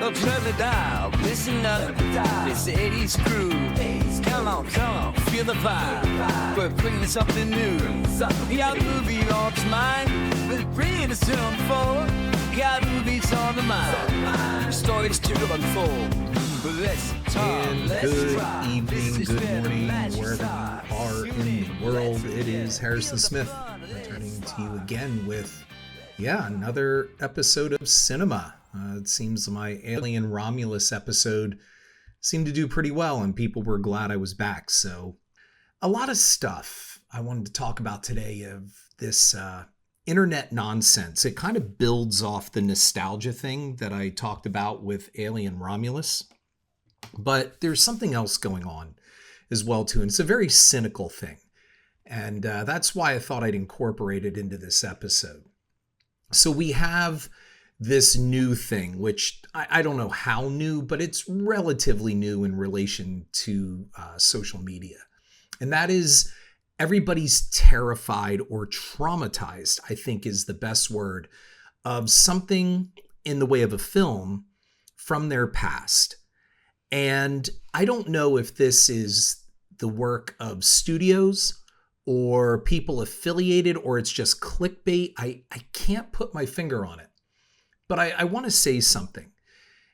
Don't turn the dial, listen up. This 80s crew. Come on, feel the vibe. We're bringing something new. Got movie on its mind, but bringing us to unfold. Got movies on the mind, stories to unfold. But let's talk, and good evening, good morning, wherever you are in the world. It is Harrison Smith returning to you again with, another episode of Cinema. It seems my Alien Romulus episode seemed to do pretty well, and people were glad I was back. So a lot of stuff I wanted to talk about today of this internet nonsense. It kind of builds off the nostalgia thing that I talked about with Alien Romulus. But there's something else going on as well, too. And it's a very cynical thing. And that's why I thought I'd incorporate it into this episode. So we have this new thing, which I don't know how new, but it's relatively new in relation to social media. And that is everybody's terrified or traumatized, I think is the best word, of something in the way of a film from their past. And I don't know if this is the work of studios or people affiliated, or it's just clickbait. I can't put my finger on it. But I want to say something.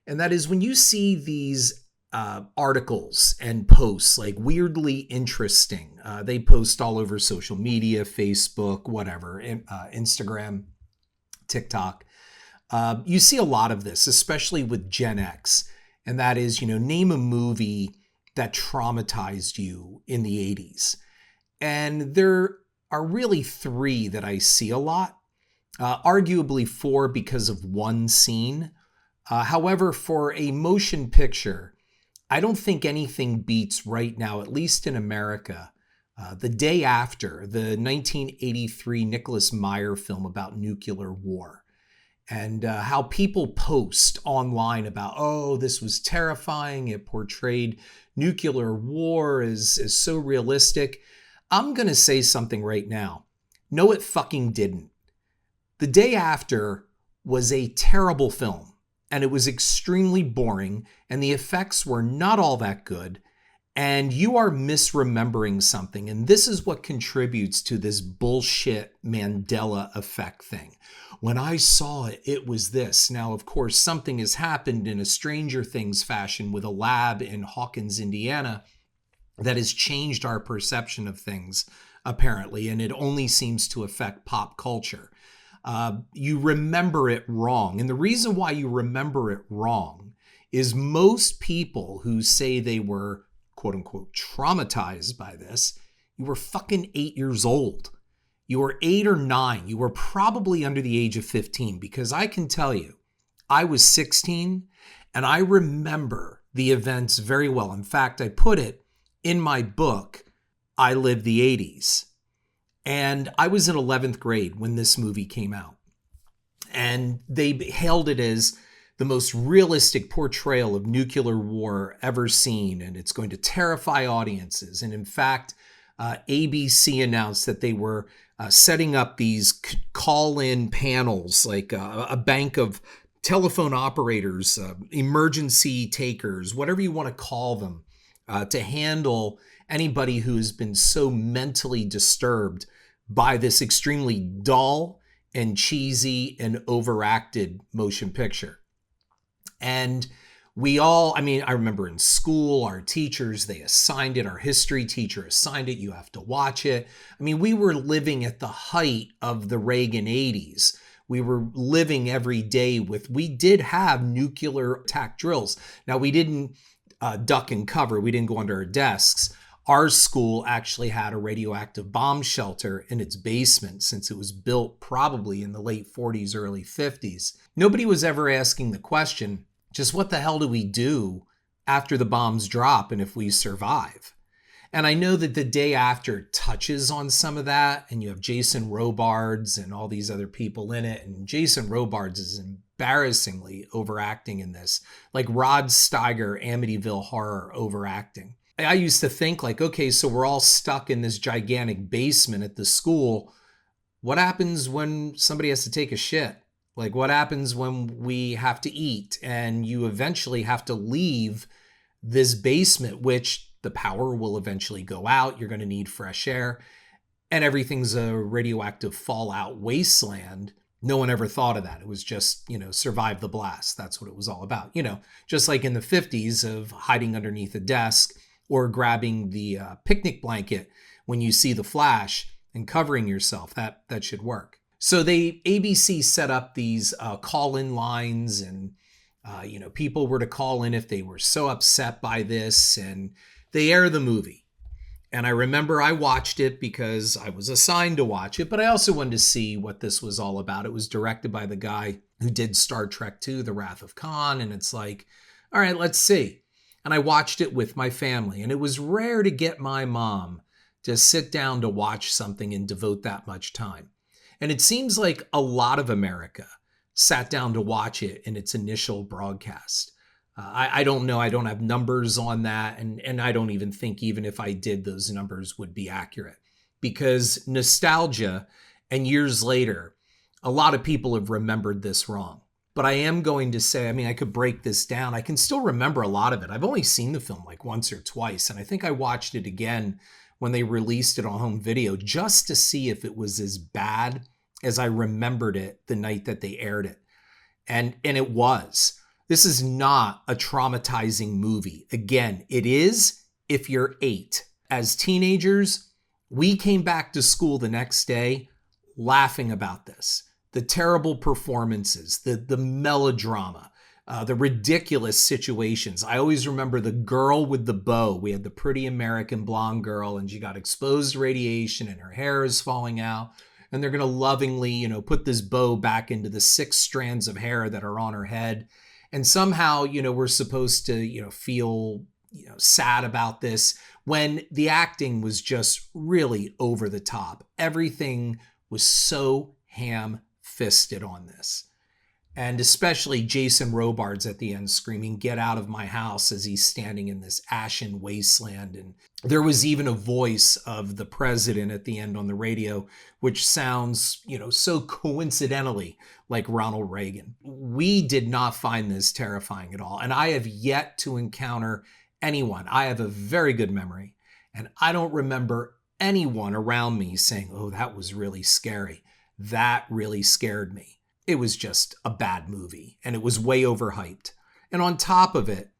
And that is, when you see these articles and posts, like weirdly interesting, they post all over social media, Facebook, whatever, Instagram, TikTok. You see a lot of this, especially with Gen X. And that is, name a movie that traumatized you in the 80s. And there are really three that I see a lot. Arguably four because of one scene. However, for a motion picture, I don't think anything beats right now, at least in America, The Day After, the 1983 Nicholas Meyer film about nuclear war. And how people post online about, oh, this was terrifying. It portrayed nuclear war as so realistic. I'm going to say something right now. No, it fucking didn't. The Day After was a terrible film, and it was extremely boring, and the effects were not all that good, and you are misremembering something, and this is what contributes to this bullshit Mandela effect thing. When I saw it, it was this. Now, of course, something has happened in a Stranger Things fashion with a lab in Hawkins, Indiana, that has changed our perception of things, apparently, and it only seems to affect pop culture. You remember it wrong. And the reason why you remember it wrong is most people who say they were, quote unquote, traumatized by this, you were fucking 8 years old. You were 8 or 9. You were probably under the age of 15, because I can tell you, I was 16 and I remember the events very well. In fact, I put it in my book, I Lived the 80s. And I was in 11th grade when this movie came out. And they hailed it as the most realistic portrayal of nuclear war ever seen. And it's going to terrify audiences. And in fact, ABC announced that they were setting up these call-in panels, like a bank of telephone operators, emergency takers, whatever you want to call them, to handle anybody who's been so mentally disturbed by this extremely dull and cheesy and overacted motion picture. And we all, I remember in school, our teachers, they assigned it, our history teacher assigned it, you have to watch it. We were living at the height of the Reagan 80s. We were living every day we did have nuclear attack drills. Now, we didn't duck and cover, we didn't go under our desks. Our school actually had a radioactive bomb shelter in its basement, since it was built probably in the late 40s, early 50s. Nobody was ever asking the question, just what the hell do we do after the bombs drop and if we survive? And I know that The Day After touches on some of that, and you have Jason Robards and all these other people in it. And Jason Robards is embarrassingly overacting in this, like Rod Steiger, Amityville Horror overacting. I used to think like, okay, so we're all stuck in this gigantic basement at the school. What happens when somebody has to take a shit? Like, what happens when we have to eat and you eventually have to leave this basement, which the power will eventually go out. You're going to need fresh air and everything's a radioactive fallout wasteland. No one ever thought of that. It was just, survive the blast. That's what it was all about. Just like in the 50s of hiding underneath a desk or grabbing the picnic blanket when you see the flash and covering yourself. That should work. So ABC set up these call-in lines, and people were to call in if they were so upset by this, and they air the movie. And I remember I watched it because I was assigned to watch it, but I also wanted to see what this was all about. It was directed by the guy who did Star Trek II, The Wrath of Khan, and it's like, all right, let's see. And I watched it with my family, and it was rare to get my mom to sit down to watch something and devote that much time. And it seems like a lot of America sat down to watch it in its initial broadcast. I don't know. I don't have numbers on that. And I don't even think even if I did, those numbers would be accurate. Because nostalgia and years later, a lot of people have remembered this wrong. But I am going to say, I could break this down. I can still remember a lot of it. I've only seen the film like once or twice. And I think I watched it again when they released it on home video just to see if it was as bad as I remembered it the night that they aired it. And it was. This is not a traumatizing movie. Again, it is if you're 8. As teenagers, we came back to school the next day laughing about this. The terrible performances, the melodrama, the ridiculous situations. I always remember the girl with the bow. We had the pretty American blonde girl, and she got exposed to radiation and her hair is falling out. And they're going to lovingly, put this bow back into the 6 strands of hair that are on her head. And somehow, we're supposed to, feel, sad about this when the acting was just really over the top. Everything was so ham-fisted on this. And especially Jason Robards at the end screaming, "Get out of my house," as he's standing in this ashen wasteland. And there was even a voice of the president at the end on the radio, which sounds, so coincidentally like Ronald Reagan. We did not find this terrifying at all. And I have yet to encounter anyone. I have a very good memory, and I don't remember anyone around me saying, "Oh, that was really scary. That really scared me." It was just a bad movie, and it was way overhyped. And on top of it,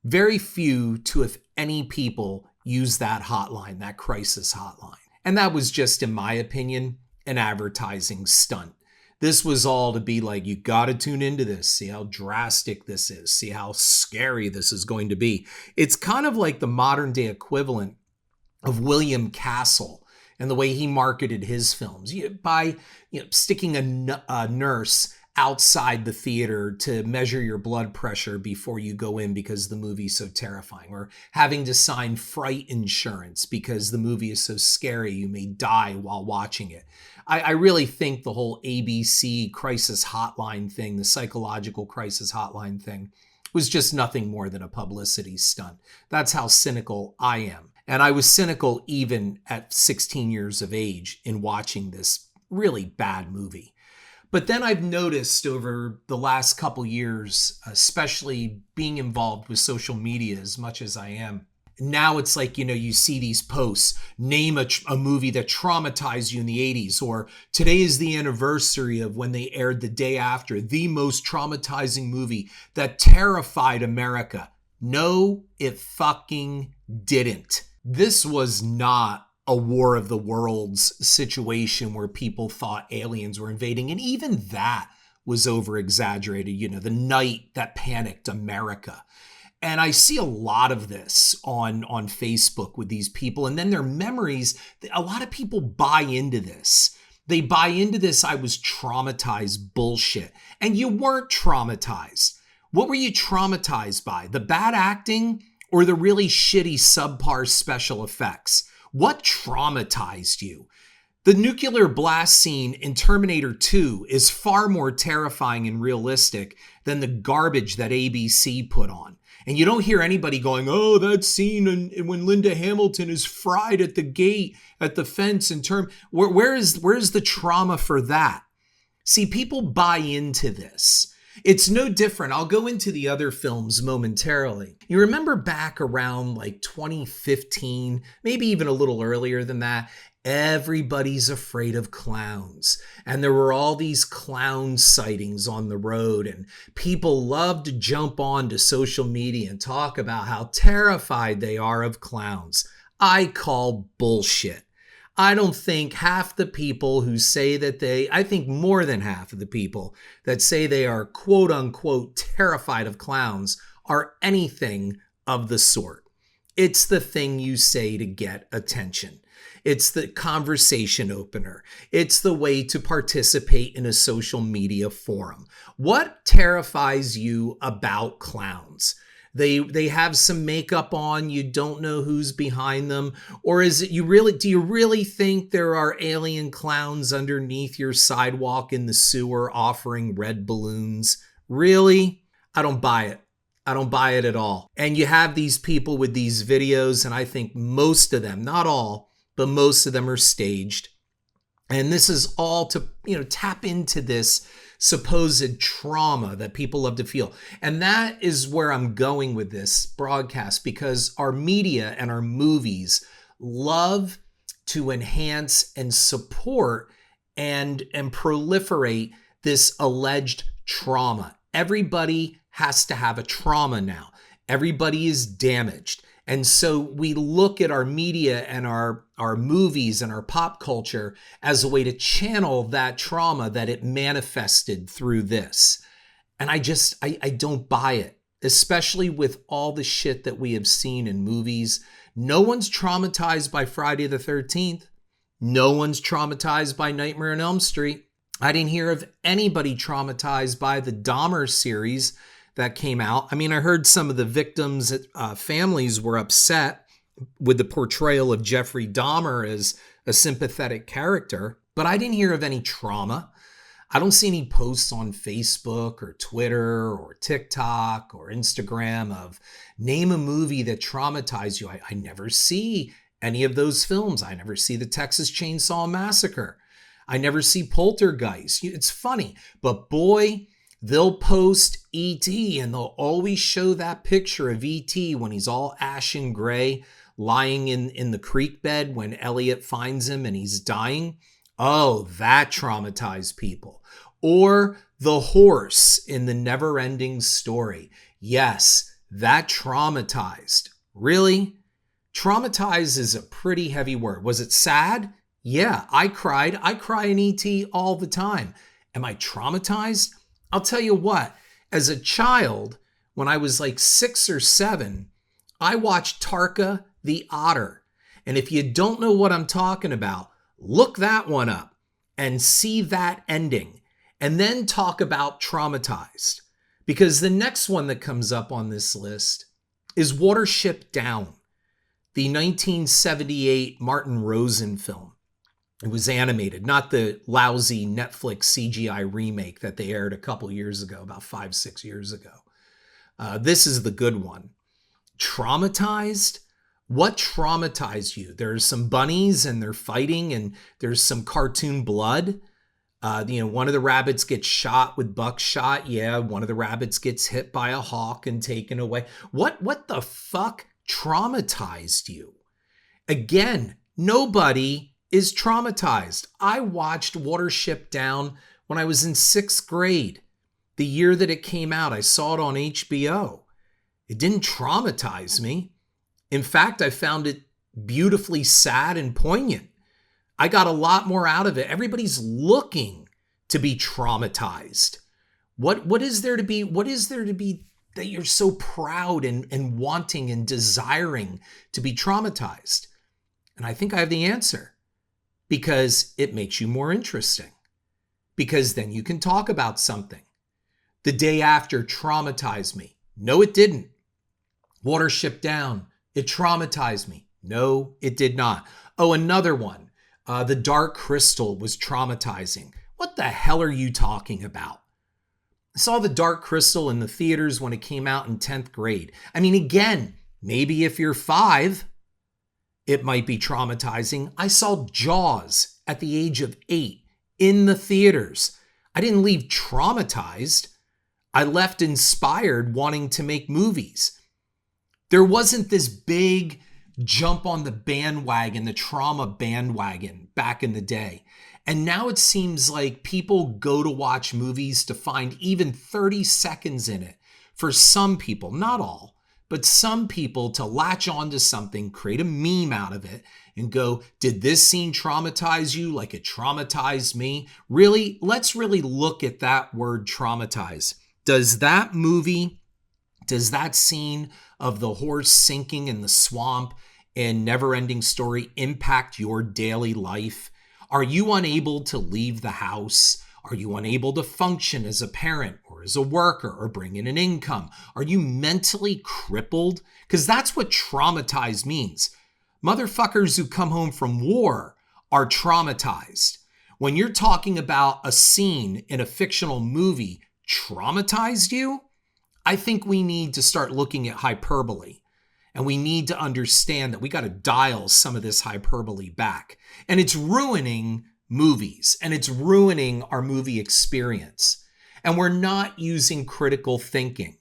very few to, if any, people use that hotline, that crisis hotline. And that was just, in my opinion, an advertising stunt. This was all to be like, you got to tune into this, see how drastic this is, see how scary this is going to be. It's kind of like the modern day equivalent of William Castle and the way he marketed his films by sticking a nurse outside the theater to measure your blood pressure before you go in because the movie's so terrifying, or having to sign fright insurance because the movie is so scary you may die while watching it. I really think the whole ABC crisis hotline thing, the psychological crisis hotline thing, was just nothing more than a publicity stunt. That's how cynical I am. And I was cynical even at 16 years of age in watching this really bad movie. But then I've noticed over the last couple years, especially being involved with social media as much as I am, now it's like, you see these posts, name a movie that traumatized you in the 80s, or today is the anniversary of when they aired The Day After, the most traumatizing movie that terrified America. No, it fucking didn't. This was not a War of the Worlds situation where people thought aliens were invading. And even that was over exaggerated, the night that panicked America. And I see a lot of this on Facebook with these people. And then their memories, a lot of people buy into this. They buy into this "I was traumatized" bullshit. And you weren't traumatized. What were you traumatized by? The bad acting or the really shitty subpar special effects? What traumatized you? The nuclear blast scene in Terminator 2 is far more terrifying and realistic than the garbage that ABC put on. And you don't hear anybody going, "Oh, that scene when Linda Hamilton is fried at the gate, at the fence," where is the trauma for that? See, people buy into this. It's no different. I'll go into the other films momentarily. You remember back around like 2015, maybe even a little earlier than that, everybody's afraid of clowns. And there were all these clown sightings on the road, and people love to jump onto social media and talk about how terrified they are of clowns. I call bullshit. I don't think half the people who say that I think more than half of the people that say they are quote unquote terrified of clowns are anything of the sort. It's the thing you say to get attention. It's the conversation opener. It's the way to participate in a social media forum. What terrifies you about clowns? They have some makeup on, you don't know who's behind them, or do you really think there are alien clowns underneath your sidewalk in the sewer offering red balloons? Really? I don't buy it. I don't buy it at all. And you have these people with these videos, and I think most of them, not all, but most of them are staged. And this is all to, tap into this supposed trauma that people love to feel. And that is where I'm going with this broadcast, because our media and our movies love to enhance and support and proliferate this alleged trauma. Everybody has to have a trauma now. Everybody is damaged. And so we look at our media and our movies and our pop culture as a way to channel that trauma that it manifested through this. And I don't buy it, especially with all the shit that we have seen in movies. No one's traumatized by Friday the 13th. No one's traumatized by Nightmare on Elm Street. I didn't hear of anybody traumatized by the Dahmer series that came out. I mean, I heard some of the victims' families were upset with the portrayal of Jeffrey Dahmer as a sympathetic character, but I didn't hear of any trauma. I don't see any posts on Facebook or Twitter or TikTok or Instagram of name a movie that traumatized you. I never see any of those films. I never see the Texas Chainsaw Massacre. I never see Poltergeist. It's funny, but boy, they'll post E.T. and they'll always show that picture of E.T. when he's all ashen gray, lying in the creek bed when Elliot finds him and he's dying. Oh, that traumatized people. Or the horse in the Never-Ending Story. Yes, that traumatized. Really? Traumatized is a pretty heavy word. Was it sad? Yeah, I cried. I cry in E.T. all the time. Am I traumatized? I'll tell you what, as a child, when I was like 6 or 7, I watched Tarka the Otter. And if you don't know what I'm talking about, look that one up and see that ending. And then talk about traumatized. Because the next one that comes up on this list is Watership Down, the 1978 Martin Rosen film. It was animated, not the lousy Netflix CGI remake that they aired a couple years ago, about 5-6 years ago. This is the good one. Traumatized? What traumatized you? There's some bunnies and they're fighting and there's some cartoon blood. One of the rabbits gets shot with buckshot. Yeah, one of the rabbits gets hit by a hawk and taken away. What the fuck traumatized you? Again, nobody is traumatized. I watched Watership Down when I was in 6th grade. The year that it came out, I saw it on HBO. It didn't traumatize me. In fact, I found it beautifully sad and poignant. I got a lot more out of it. Everybody's looking to be traumatized. What is there to be that you're so proud and wanting and desiring to be traumatized? And I think I have the answer. Because it makes you more interesting. Because then you can talk about something. The Day After traumatized me. No, it didn't. Watership Down, it traumatized me. No, it did not. Oh, another one. The Dark Crystal was traumatizing. What the hell are you talking about? I saw The Dark Crystal in the theaters when it came out in 10th grade. I mean, again, maybe if you're 5, it might be traumatizing. I saw Jaws at the age of 8 in the theaters. I didn't leave traumatized. I left inspired, wanting to make movies. There wasn't this big jump on the bandwagon, the trauma bandwagon back in the day. And now it seems like people go to watch movies to find even 30 seconds in it. For some people, not all, but some people, to latch onto something, create a meme out of it, and go, did this scene traumatize you like it traumatized me? Really, let's really look at that word traumatize. Does that movie, does that scene of the horse sinking in the swamp in Neverending Story impact your daily life? Are you unable to leave the house? Are you unable to function as a parent or as a worker or bring in an income? Are you mentally crippled? Because that's what traumatized means. Motherfuckers who come home from war are traumatized. When you're talking about a scene in a fictional movie traumatized you, I think we need to start looking at hyperbole. And we need to understand that we got to dial some of this hyperbole back. And it's ruining movies, and it's ruining our movie experience. And we're not using critical thinking.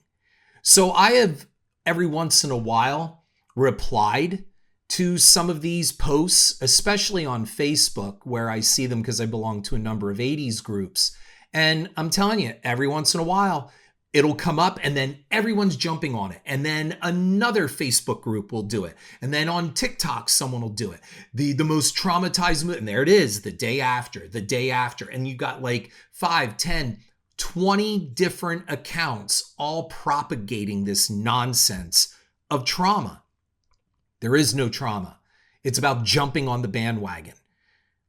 So I have every once in a while replied to some of these posts, especially on Facebook, where I see them because I belong to a number of 80s groups. And I'm telling you, every once in a while, it'll come up and then everyone's jumping on it. And then another Facebook group will do it. And then on TikTok, someone will do it. The most traumatized movie, and there it is, the day after. And you got like 5, 10, 20 different accounts all propagating this nonsense of trauma. There is no trauma. It's about jumping on the bandwagon.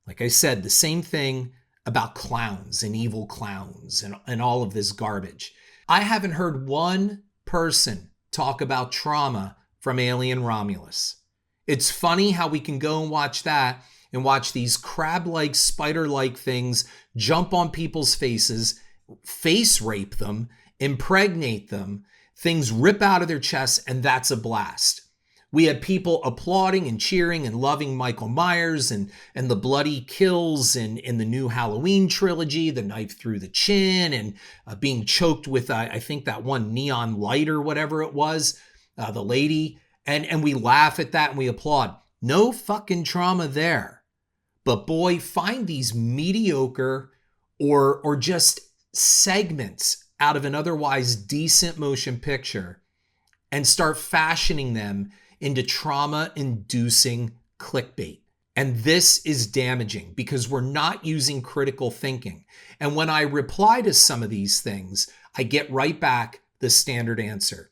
Like I said, the same thing about clowns and evil clowns and all of this garbage. I haven't heard one person talk about trauma from Alien Romulus. It's funny how we can go and watch that and watch these crab-like, spider-like things jump on people's faces, face rape them, impregnate them, things rip out of their chests, and that's a blast. We had people applauding and cheering and loving Michael Myers and the bloody kills in the new Halloween trilogy, the knife through the chin and being choked with, I think that one neon light or whatever it was, the lady. And we laugh at that and we applaud. No fucking trauma there. But boy, find these mediocre or just segments out of an otherwise decent motion picture and start fashioning them into trauma-inducing clickbait. And this is damaging because we're not using critical thinking. And when I reply to some of these things, I get right back the standard answer.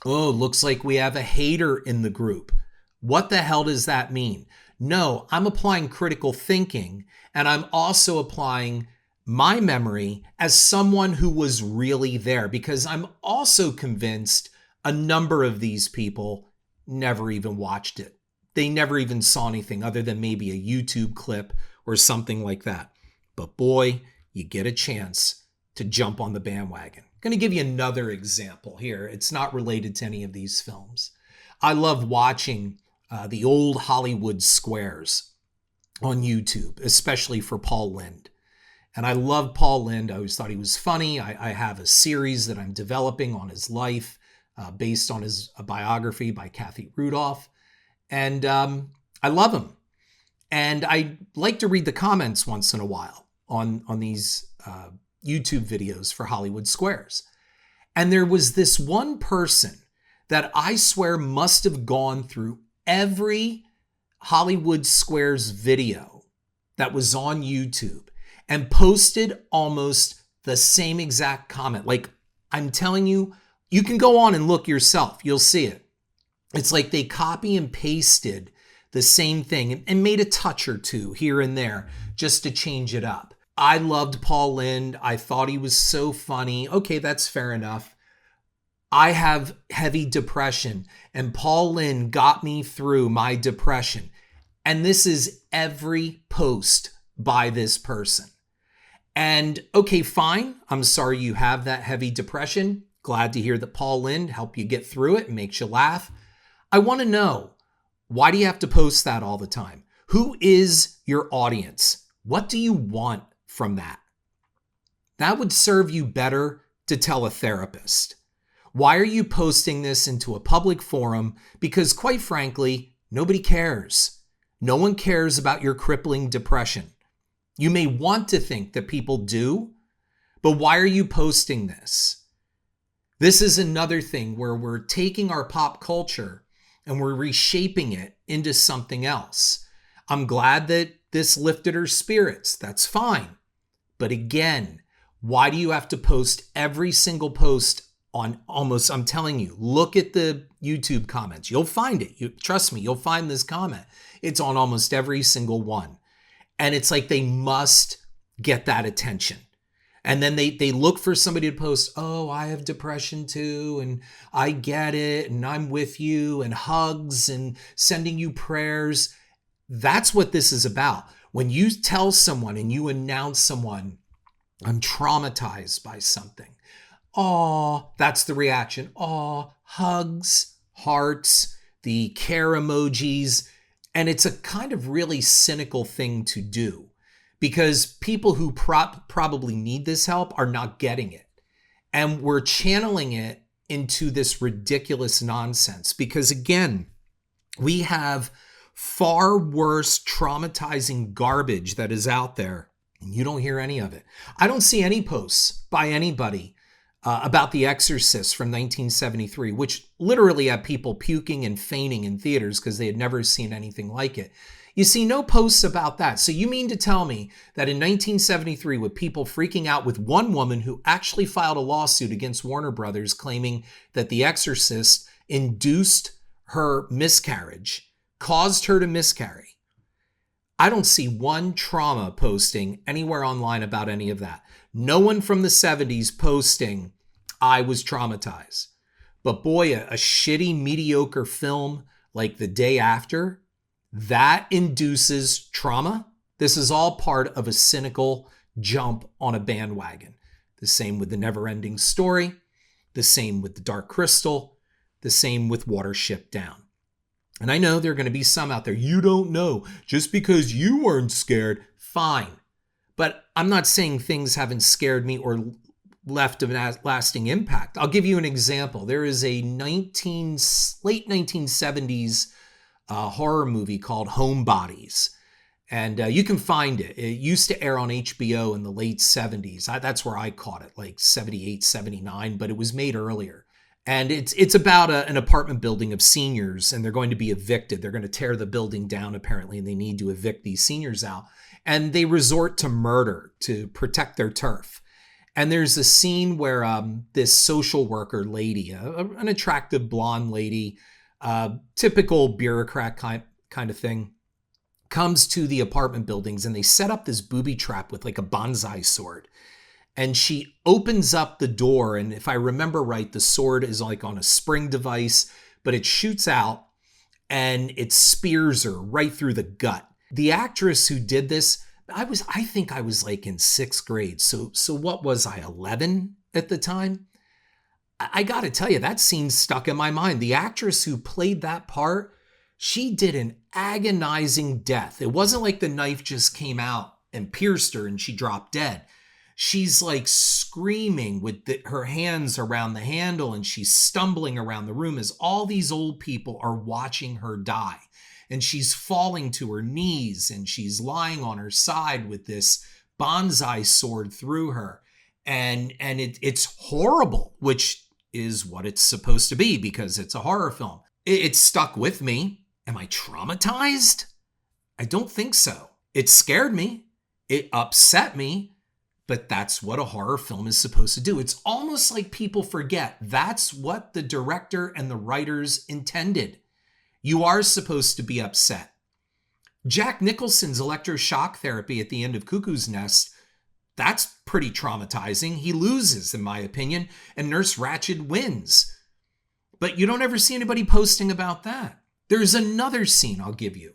Oh, looks like we have a hater in the group. What the hell does that mean? No, I'm applying critical thinking, and I'm also applying my memory as someone who was really there, because I'm also convinced a number of these people never even watched it. They never even saw anything other than maybe a YouTube clip or something like that. But boy, you get a chance to jump on the bandwagon. I'm going to give you another example here. It's not related to any of these films. I love watching the old Hollywood squares on YouTube, especially for Paul Lynde. And I love Paul Lynde. I always thought he was funny. I have a series that I'm developing on his life, based on his biography by Kathy Rudolph. And I love him. And I like to read the comments once in a while on these YouTube videos for Hollywood Squares. And there was this one person that I swear must have gone through every Hollywood Squares video that was on YouTube and posted almost the same exact comment. Like, I'm telling you, you can go on and look yourself. You'll see it. It's like they copy and pasted the same thing and made a touch or two here and there just to change it up. I loved Paul Lynde. I thought he was so funny. Okay, that's fair enough. I have heavy depression, and Paul Lynde got me through my depression. And this is every post by this person. And okay, fine. I'm sorry you have that heavy depression. Glad to hear that Paul Lynde helped you get through it and makes you laugh. I want to know, why do you have to post that all the time? Who is your audience? What do you want from that? That would serve you better to tell a therapist. Why are you posting this into a public forum? Because quite frankly, nobody cares. No one cares about your crippling depression. You may want to think that people do, but why are you posting this? This is another thing where we're taking our pop culture and we're reshaping it into something else. I'm glad that this lifted her spirits. That's fine. But again, why do you have to post every single post on almost, I'm telling you, look at the YouTube comments. You'll find it. Trust me, you'll find this comment. It's on almost every single one. And it's like they must get that attention. And then they look for somebody to post, oh, I have depression too, and I get it, and I'm with you, and hugs, and sending you prayers. That's what this is about. When you tell someone and you announce someone, I'm traumatized by something. Oh, that's the reaction. Oh, hugs, hearts, the care emojis. And it's a kind of really cynical thing to do because people who probably need this help are not getting it. And we're channeling it into this ridiculous nonsense because, again, we have far worse traumatizing garbage that is out there. And you don't hear any of it. I don't see any posts by anybody about The Exorcist from 1973, which literally had people puking and fainting in theaters because they had never seen anything like it. You see no posts about that. So you mean to tell me that in 1973, with people freaking out with one woman who actually filed a lawsuit against Warner Brothers claiming that The Exorcist induced her miscarriage, caused her to miscarry. I don't see one trauma posting anywhere online about any of that. No one from the 70s posting, I was traumatized. But boy, a shitty, mediocre film like The Day After, that induces trauma. This is all part of a cynical jump on a bandwagon. The same with The Never-Ending Story, the same with The Dark Crystal, the same with Watership Down. And I know there are going to be some out there, you don't know, just because you weren't scared, fine. But I'm not saying things haven't scared me or left a lasting impact. I'll give you an example. There is a late 1970s horror movie called Homebodies. And you can find it. It used to air on HBO in the late 70s. That's where I caught it, like 78, 79, but it was made earlier. And it's about an apartment building of seniors, and they're going to be evicted. They're going to tear the building down, apparently, and they need to evict these seniors out. And they resort to murder to protect their turf. And there's a scene where this social worker lady, an attractive blonde lady, typical bureaucrat kind of thing, comes to the apartment buildings, and they set up this booby trap with like a bonsai sword. And she opens up the door, and if I remember right, the sword is like on a spring device, but it shoots out and it spears her right through the gut. The actress who did this, I think I was like in 6th grade. So what was I, 11 at the time? I got to tell you, that scene stuck in my mind. The actress who played that part, she did an agonizing death. It wasn't like the knife just came out and pierced her and she dropped dead. She's like screaming with her hands around the handle, and she's stumbling around the room as all these old people are watching her die. And she's falling to her knees, and she's lying on her side with this bonsai sword through her. And it's horrible, which is what it's supposed to be because it's a horror film. It stuck with me. Am I traumatized? I don't think so. It scared me. It upset me. But that's what a horror film is supposed to do. It's almost like people forget that's what the director and the writers intended. You are supposed to be upset. Jack Nicholson's electroshock therapy at the end of Cuckoo's Nest, that's pretty traumatizing. He loses, in my opinion, and Nurse Ratched wins. But you don't ever see anybody posting about that. There's another scene I'll give you.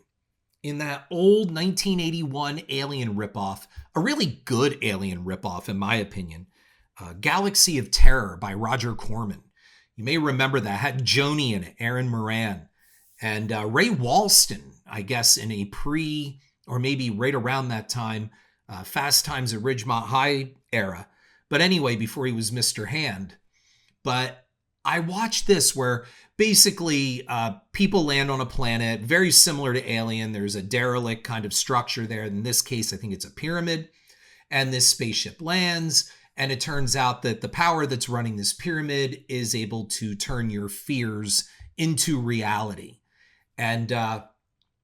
In that old 1981 Alien ripoff, a really good Alien ripoff, in my opinion, Galaxy of Terror by Roger Corman. You may remember that. It had Joni in it, Aaron Moran, and Ray Walston, I guess, in a or maybe right around that time, Fast Times at Ridgemont High era. But anyway, before he was Mr. Hand. But I watched this where basically people land on a planet very similar to Alien. There's a derelict kind of structure there. In this case, I think it's a pyramid. And this spaceship lands. And it turns out that the power that's running this pyramid is able to turn your fears into reality. And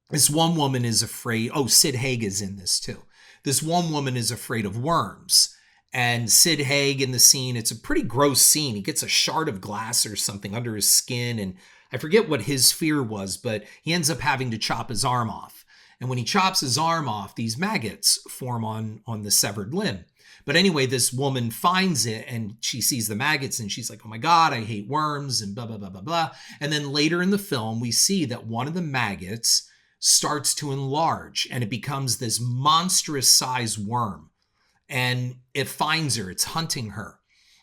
this one woman is afraid. Oh, Sid Haig is in this too. This one woman is afraid of worms. And Sid Haig in the scene, it's a pretty gross scene. He gets a shard of glass or something under his skin. And I forget what his fear was, but he ends up having to chop his arm off. And when he chops his arm off, these maggots form on the severed limb. But anyway, this woman finds it and she sees the maggots and she's like, oh my God, I hate worms and blah, blah, blah, blah, blah. And then later in the film, we see that one of the maggots starts to enlarge and it becomes this monstrous size worm. And it finds her, it's hunting her.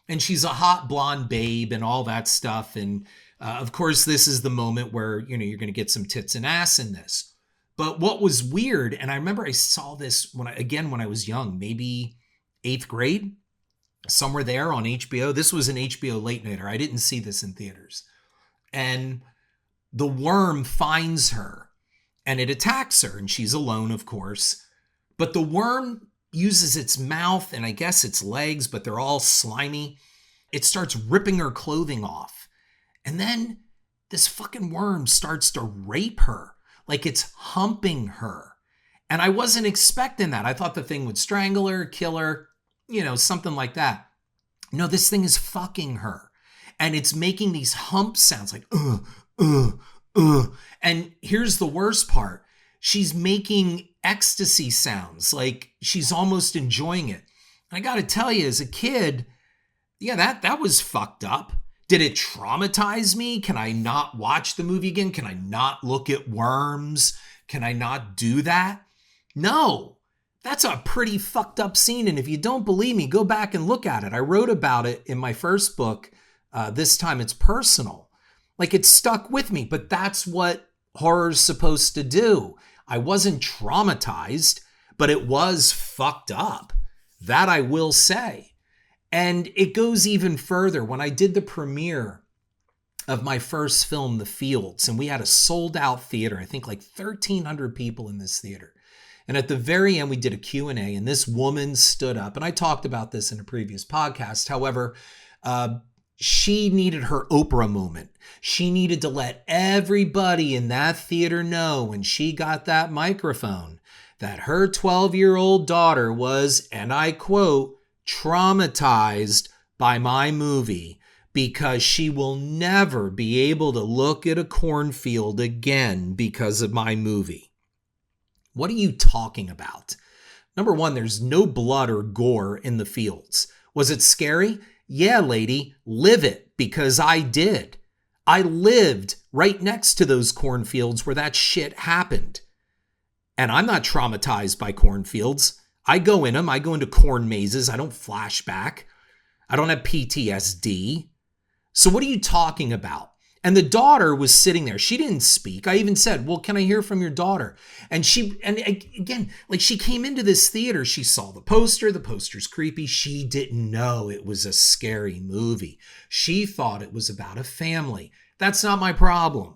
And she's a hot blonde babe and all that stuff. And of course, this is the moment where, you're going to get some tits and ass in this. But what was weird, and I remember I saw this when I was young, maybe 8th grade, somewhere there on HBO. This was an HBO late nighter. I didn't see this in theaters. And the worm finds her and it attacks her and she's alone, of course. But the worm uses its mouth and I guess its legs, but they're all slimy. It starts ripping her clothing off. And then this fucking worm starts to rape her, like it's humping her. And I wasn't expecting that. I thought the thing would strangle her, kill her, something like that. No, this thing is fucking her. And it's making these hump sounds like, And here's the worst part. She's making ecstasy sounds, like she's almost enjoying it. And I got to tell you, as a kid, that was fucked up. Did it traumatize me? Can I not watch the movie again? Can I not look at worms? Can I not do that? No, that's a pretty fucked up scene. And if you don't believe me, go back and look at it. I wrote about it in my first book. This time it's personal. Like it stuck with me, but that's what horror's supposed to do. I wasn't traumatized, but it was fucked up. That I will say. And it goes even further. When I did the premiere of my first film, The Fields, and we had a sold out theater, I think like 1,300 people in this theater. And at the very end, we did a Q&A and this woman stood up, and I talked about this in a previous podcast. However, she needed her Oprah moment. She needed to let everybody in that theater know when she got that microphone that her 12-year-old daughter was, and I quote, traumatized by my movie because she will never be able to look at a cornfield again because of my movie. What are you talking about? Number one, there's no blood or gore in The Fields. Was it scary? Yeah, lady, live it, because I did. I lived right next to those cornfields where that shit happened. And I'm not traumatized by cornfields. I go in them. I go into corn mazes. I don't flashback. I don't have PTSD. So what are you talking about? And the daughter was sitting there. She didn't speak. I even said, well, can I hear from your daughter? And again, like she came into this theater. She saw the poster. The poster's creepy. She didn't know it was a scary movie. She thought it was about a family. That's not my problem.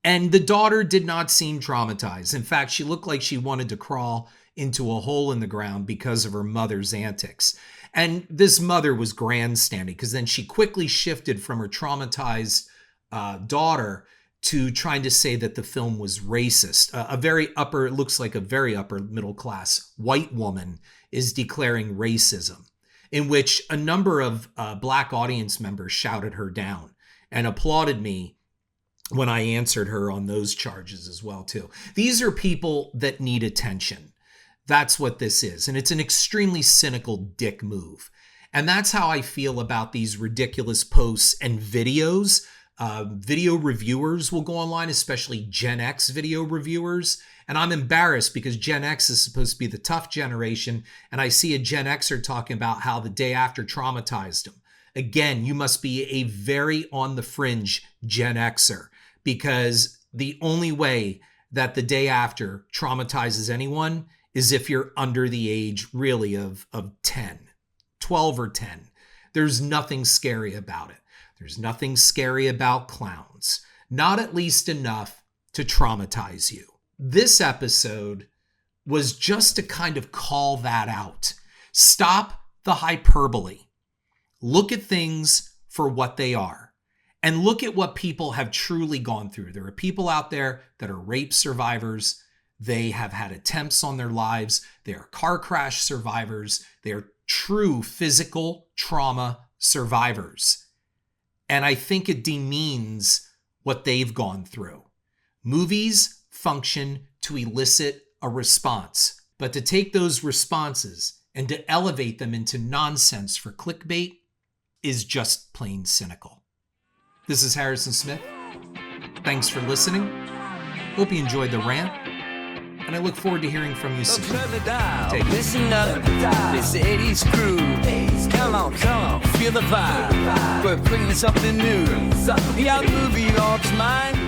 And the daughter did not seem traumatized. In fact, she looked like she wanted to crawl into a hole in the ground because of her mother's antics. And this mother was grandstanding because then she quickly shifted from her traumatized daughter to trying to say that the film was racist. It looks like a very upper middle class white woman is declaring racism, in which a number of black audience members shouted her down and applauded me when I answered her on those charges as well too. These are people that need attention. That's what this is. And it's an extremely cynical dick move. And that's how I feel about these ridiculous posts and videos. Video reviewers will go online, especially Gen X video reviewers. And I'm embarrassed because Gen X is supposed to be the tough generation. And I see a Gen Xer talking about how The Day After traumatized him. Again, you must be a very on the fringe Gen Xer, because the only way that The Day After traumatizes anyone is if you're under the age really of 10, 12 or 10. There's nothing scary about it. There's nothing scary about clowns. Not at least enough to traumatize you. This episode was just to kind of call that out. Stop the hyperbole. Look at things for what they are. And look at what people have truly gone through. There are people out there that are rape survivors. They have had attempts on their lives. They are car crash survivors. They are true physical trauma survivors. And I think it demeans what they've gone through. Movies function to elicit a response, but to take those responses and to elevate them into nonsense for clickbait is just plain cynical. This is Harrison Smith. Thanks for listening. Hope you enjoyed the rant, and I look forward to hearing from you soon. Take care. Listen up, this 80s crew. Come on, feel the vibe. We're bringing something new. The out movie loves mine.